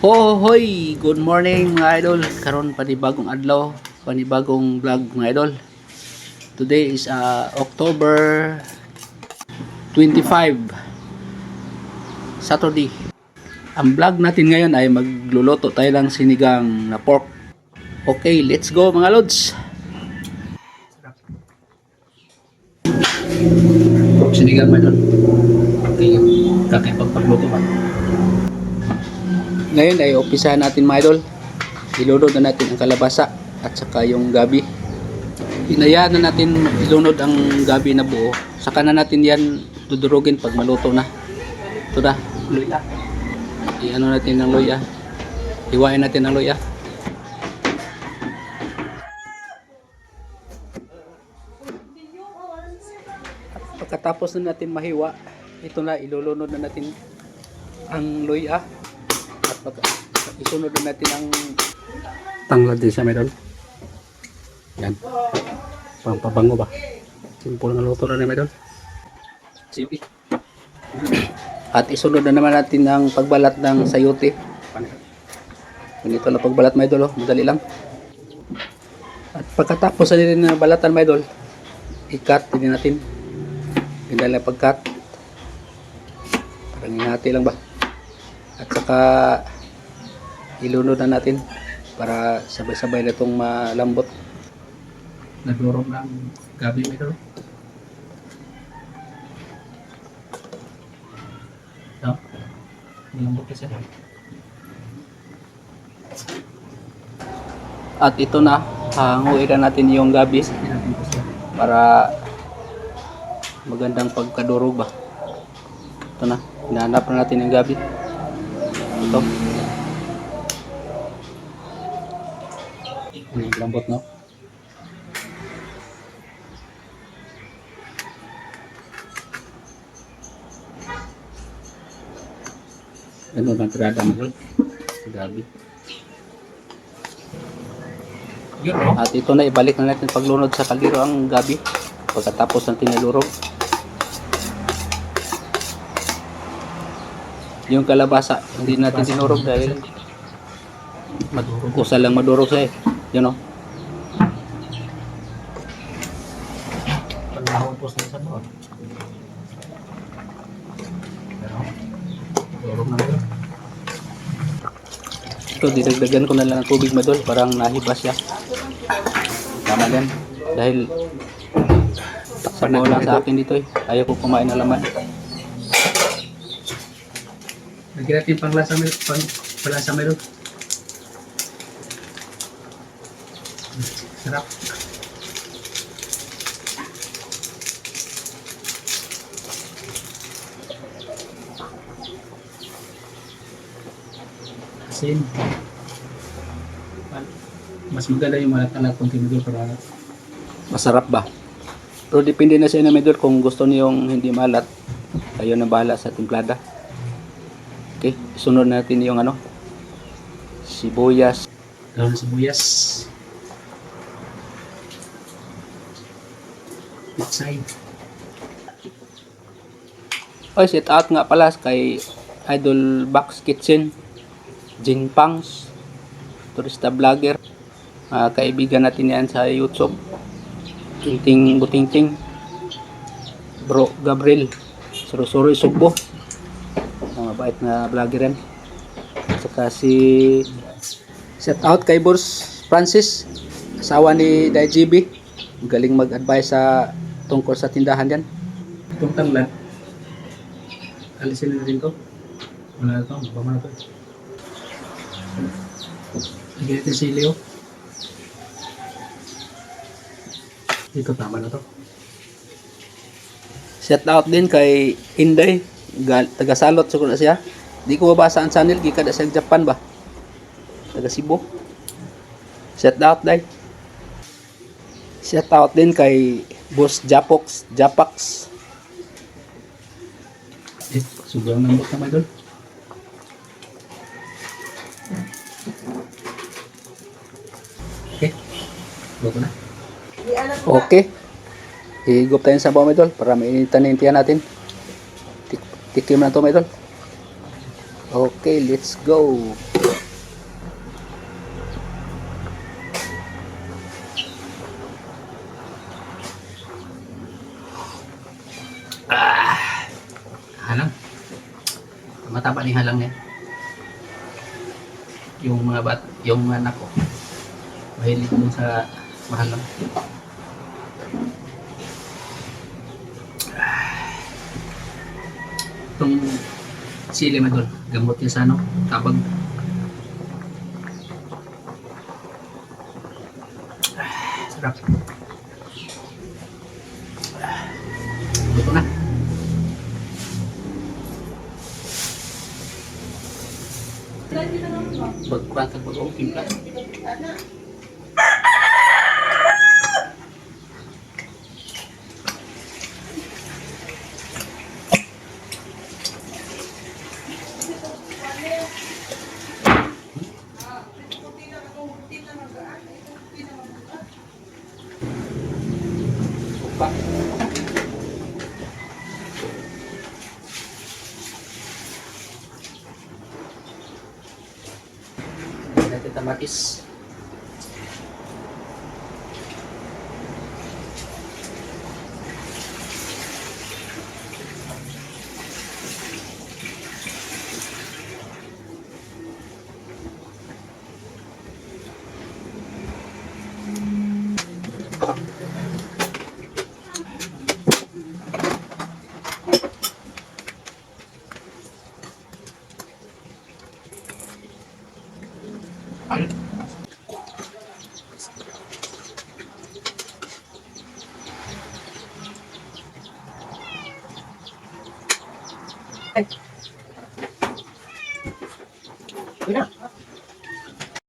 Hoy! Good morning mga idol. Karon panibagong adlaw, panibagong vlog mga idol. Today is October 25, Saturday. Ang vlog natin ngayon ay magluluto tayo ng sinigang na pork. Okay, let's go mga lods. Pork sinigang mga idol. Okay, kakipagpagluto ba? Ngayon ay umpisahan natin mga idol. Ilunod na natin ang kalabasa at saka yung gabi. Hinayaan na natin ilunod ang gabi na buo. Saka na natin yan dudurugin pag maluto na. Ito na, luya. I-ano natin ang luya. Hiwain natin ang luya. At pagkatapos na natin mahiwa, ito na, ilulunod na natin ang luya. At isunod na natin ang tanglad din siya meron. Yan. Pampabango ba? Simple na luto na meron. Sige. At isunod na naman natin ang pagbalat ng sayote. Ganito na pagbalat mga idol. Madali lang. At pagkatapos na din ng balatan mga idol, i-cut din natin. Ganda lang pag-cut. Parang hinati lang ba? At saka ilunod na natin para sabay-sabay na itong malambot. Nagurong ng gabi ito. No? Malambot kasi. At ito na, hanguin na natin yung gabi para magandang pagkadurog ba. Ito na, hinahanap na natin yung gabi. Ito. Lambot, no? Ano bang tirada mo? Gabi. At ito na, ibalik na natin paglunod sa kaldero ang gabi pagkatapos ng tinalurog. Yung kalabasa, hindi natin dinurog dahil kusa lang madurog siya eh. Yun o. Panahon po sa isa mo. Durog na ito. Ito, didagdagan ko na lang ng tubig madol. Parang nahibas siya. Tama din. Dahil sabaw lang sa akin dito eh. Ayaw ko kumain na laman. Lagyan natin panglasa meron. Sarap. Asin. Mas maganda yung malat-alat kung tinidor para masarap ba. Pero depende na sa inyo medyo kung gusto niyong hindi malat. Kayo na bahala sa timplada. Okay, sunod natin yung sibuyas. Daon ng sibuyas. Side. Oy, set out nga pala kay Idol Box Kitchen, Jing Pangs, turista vlogger. Kaibigan natin yan sa YouTube. Tingting Butingting. Bro Gabriel. Surusuroy Sugbo. Mabait na vlogger yan. Saka si set out kay Boss Francis, asawa ni Dai GB. Galing mag-advise sa tungkol sa tindahan yan. Itong tanglad, alisin na rin to. Wala na ito, mabama na ito. Lagyan natin si Leo. Ito tama na to. Set out din kay Inday. Taga-salot siguro na siya. Di ko mabasa ang channel, gikada sa Japan ba? Taga Cebu. Set out din. Set out din kay Boss Japax. Sobrang nambot naman doon. Okay. Luto na. Okay. Higop tayo sa sabaw, idol, para mainitan na yung tiyan natin. Tikim na ito, idol. Okay, let's go. aniha lang yan. Yung yung mga anak ko, mahilig dun sa mahal lang. Itong sili madol, gamot niya sa ano, tabag. Sarap. Ito na. Pagkuratag mag-open ka. Suka. Natin tamatis. Ay. Yun na.